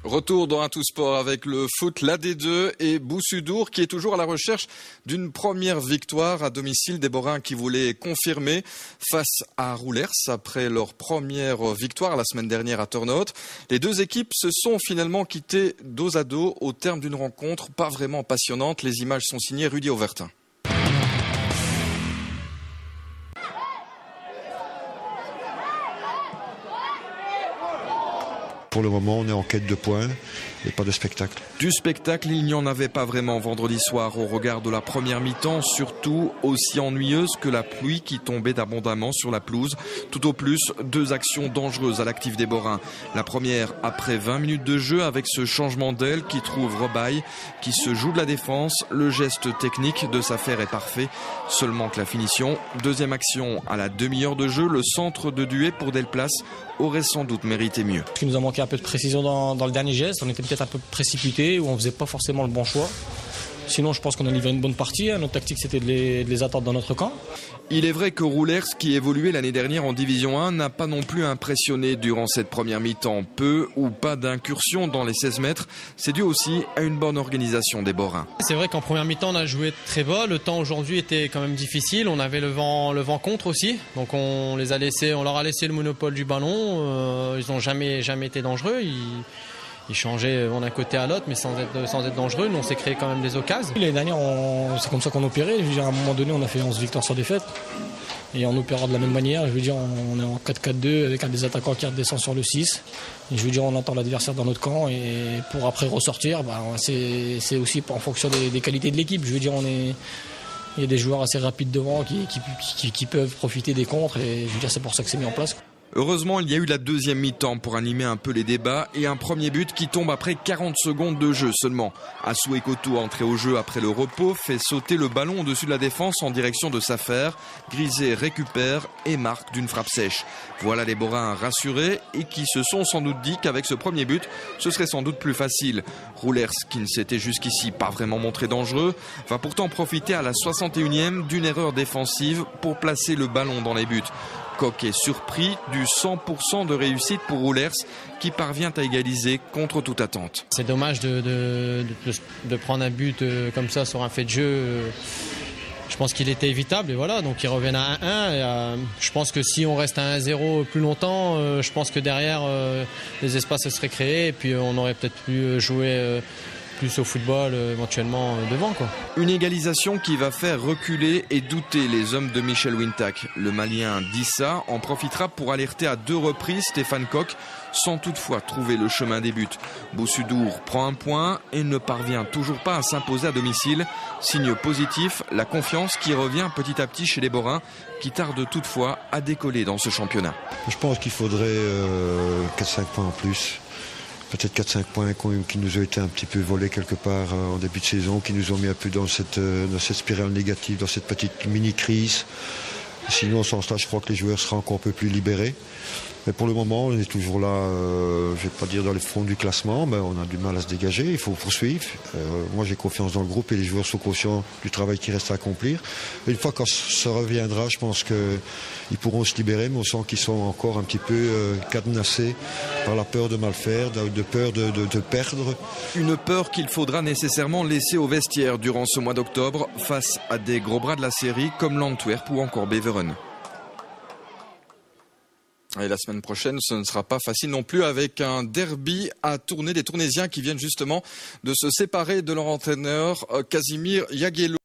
Retour dans un tout sport avec le foot, la D2 et Boussudour qui est toujours à la recherche d'une première victoire à domicile des Borins qui voulaient confirmer face à Roulers après leur première victoire la semaine dernière à Turnhout. Les deux équipes se sont finalement quittées dos à dos au terme d'une rencontre pas vraiment passionnante. Les images sont signées Rudy Auvertin. Pour le moment, on est en quête de points et pas de spectacle. Du spectacle, il n'y en avait pas vraiment vendredi soir au regard de la première mi-temps, surtout aussi ennuyeuse que la pluie qui tombait abondamment sur la pelouse. Tout au plus, deux actions dangereuses à l'actif des Borins. La première après 20 minutes de jeu avec ce changement d'aile qui trouve Rebaille, qui se joue de la défense. Le geste technique de Safer est parfait, seulement que la finition. Deuxième action à la demi-heure de jeu, le centre de Duet pour Delplace aurait sans doute mérité mieux. Il nous a manqué un peu de précision dans le dernier geste, on était peut-être un peu précipité ou on faisait pas forcément le bon choix. Sinon je pense qu'on a livré une bonne partie, notre tactique c'était de les attendre dans notre camp. Il est vrai que Roulers, qui évoluait l'année dernière en Division 1, n'a pas non plus impressionné durant cette première mi-temps. Peu ou pas d'incursion dans les 16 mètres, c'est dû aussi à une bonne organisation des Borins. C'est vrai qu'en première mi-temps on a joué très bas, le temps aujourd'hui était quand même difficile, on avait le vent contre aussi, donc on leur a laissé le monopole du ballon, ils n'ont jamais été dangereux. Ils changeaient d'un côté à l'autre, mais sans être dangereux. Nous, on s'est créé quand même des occasions. L'année dernière, c'est comme ça qu'on opérait. Je veux dire, à un moment donné, on a fait 11 victoires sans défaite. Et on opérera de la même manière. Je veux dire, on est en 4-4-2 avec un des attaquants qui redescend sur le 6. Et je veux dire, on attend l'adversaire dans notre camp. Et pour après ressortir, c'est aussi en fonction des qualités de l'équipe. Je veux dire, il y a des joueurs assez rapides devant qui peuvent profiter des contres. Et je veux dire, c'est pour ça que c'est mis en place. Heureusement, il y a eu la deuxième mi-temps pour animer un peu les débats et un premier but qui tombe après 40 secondes de jeu seulement. Assou Ekoto, entré au jeu après le repos, fait sauter le ballon au-dessus de la défense en direction de Safer. Grisé récupère et marque d'une frappe sèche. Voilà les Borins rassurés et qui se sont sans doute dit qu'avec ce premier but, ce serait sans doute plus facile. Roulers, qui ne s'était jusqu'ici pas vraiment montré dangereux, va pourtant profiter à la 61e d'une erreur défensive pour placer le ballon dans les buts. Coq est surpris du 100% de réussite pour Roulers qui parvient à égaliser contre toute attente. C'est dommage de prendre un but comme ça sur un fait de jeu. Je pense qu'il était évitable et voilà, donc ils reviennent à 1-1. Je pense que si on reste à 1-0 plus longtemps, je pense que derrière les espaces se seraient créés et puis on aurait peut-être pu jouer plus au football éventuellement devant, quoi. Une égalisation qui va faire reculer et douter les hommes de Michel Wintak. Le Malien Dissa en profitera pour alerter à 2 reprises Stéphane Coq sans toutefois trouver le chemin des buts. Boussudour prend un point et ne parvient toujours pas à s'imposer à domicile. Signe positif, la confiance qui revient petit à petit chez les Borins qui tardent toutefois à décoller dans ce championnat. Je pense qu'il faudrait 4-5 points en plus. Peut-être 4-5 points qui nous ont été un petit peu volés quelque part en début de saison, qui nous ont mis un peu dans cette spirale négative, dans cette petite mini-crise. Sinon, en ce sens-là, je crois que les joueurs seront encore un peu plus libérés. Mais pour le moment, on est toujours là, je ne vais pas dire dans les fonds du classement, mais on a du mal à se dégager, il faut poursuivre. Moi, j'ai confiance dans le groupe et les joueurs sont conscients du travail qui reste à accomplir. Et une fois que ça reviendra, je pense qu'ils pourront se libérer, mais on sent qu'ils sont encore un petit peu cadenassés par la peur de mal faire, de peur de perdre. Une peur qu'il faudra nécessairement laisser au vestiaire durant ce mois d'octobre face à des gros bras de la série comme l'Antwerp ou encore Beveren. Et la semaine prochaine, ce ne sera pas facile non plus avec un derby à tourner. Des Tournaisiens qui viennent justement de se séparer de leur entraîneur Casimir Yaguelo.